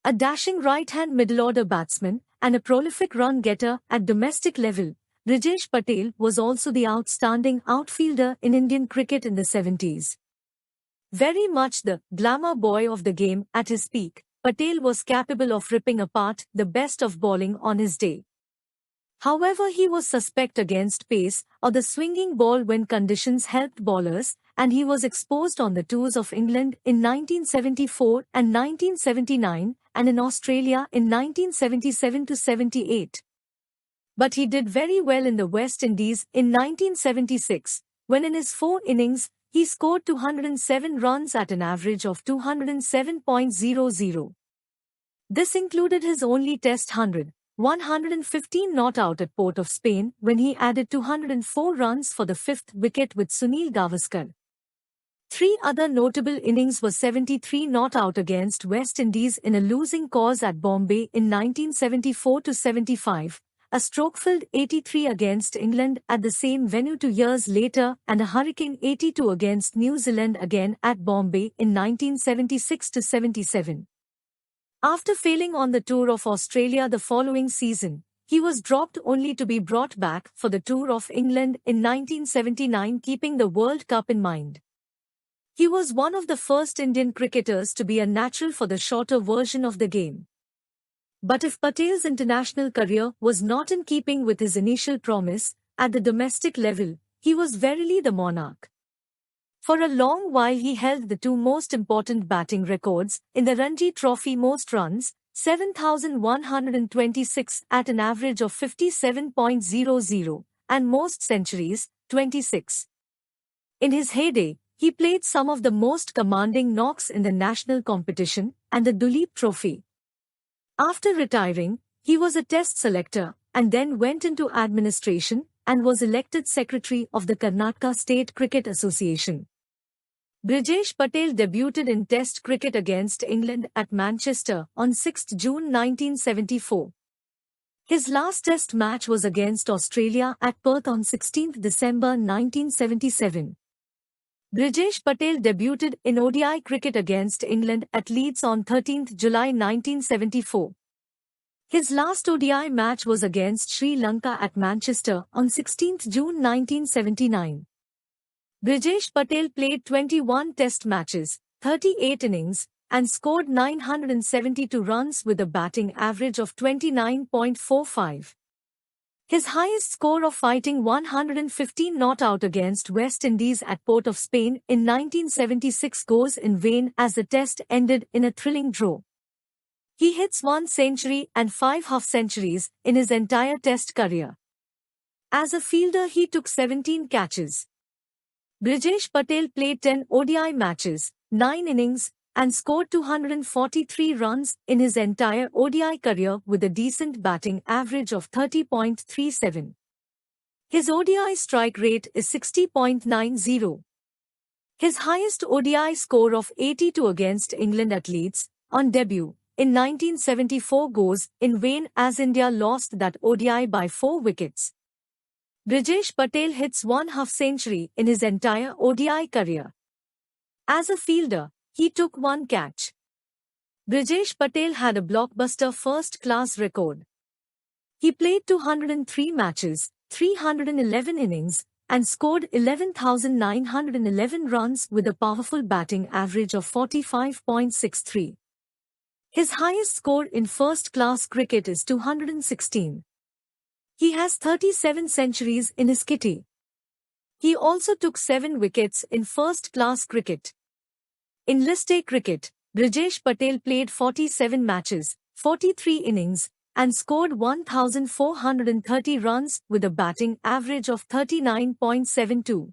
A dashing right-hand middle-order batsman and a prolific run-getter at domestic level, Brijesh Patel was also the outstanding outfielder in Indian cricket in the 70s. Very much the glamour boy of the game at his peak, Patel was capable of ripping apart the best of bowling on his day. However, he was suspect against pace or the swinging ball when conditions helped bowlers, and he was exposed on the tours of England in 1974 and 1979 and in Australia in 1977-78. But he did very well in the West Indies in 1976, when in his 4 innings, he scored 207 runs at an average of 207.00. This included his only Test 115 not out at Port of Spain when he added 204 runs for the 5th wicket with Sunil Gavaskar. 3 other notable innings were 73 not out against West Indies in a losing cause at Bombay in 1974-75, a stroke-filled 83 against England at the same venue 2 years later, and a hurricane 82 against New Zealand again at Bombay in 1976-77. After failing on the tour of Australia the following season, he was dropped only to be brought back for the tour of England in 1979, keeping the World Cup in mind. He was one of the first Indian cricketers to be a natural for the shorter version of the game. But if Patel's international career was not in keeping with his initial promise, at the domestic level, he was verily the monarch. For a long while he held the 2 most important batting records in the Ranji Trophy: most runs, 7,126 at an average of 57.00, and most centuries, 26. In his heyday, he played some of the most commanding knocks in the national competition and the Duleep Trophy. After retiring, he was a test selector and then went into administration and was elected secretary of the Karnataka State Cricket Association. Brijesh Patel debuted in Test cricket against England at Manchester on 6 June 1974. His last Test match was against Australia at Perth on 16 December 1977. Brijesh Patel debuted in ODI cricket against England at Leeds on 13 July 1974. His last ODI match was against Sri Lanka at Manchester on 16 June 1979. Brijesh Patel played 21 Test matches, 38 innings, and scored 972 runs with a batting average of 29.45. His highest score of fighting 115 not out against West Indies at Port of Spain in 1976 goes in vain as the Test ended in a thrilling draw. He hits 1 century and 5 half-centuries in his entire Test career. As a fielder he took 17 catches. Brijesh Patel played 10 ODI matches, 9 innings, and scored 243 runs in his entire ODI career with a decent batting average of 30.37. His ODI strike rate is 60.90. His highest ODI score of 82 against England at Leeds, on debut, in 1974 goes in vain as India lost that ODI by 4 wickets. Brijesh Patel hits 1 half-century in his entire ODI career. As a fielder, he took 1 catch. Brijesh Patel had a blockbuster first-class record. He played 203 matches, 311 innings, and scored 11,911 runs with a powerful batting average of 45.63. His highest score in first-class cricket is 216. He has 37 centuries in his kitty. He also took 7 wickets in first-class cricket. In List A cricket, Brijesh Patel played 47 matches, 43 innings, and scored 1,430 runs with a batting average of 39.72.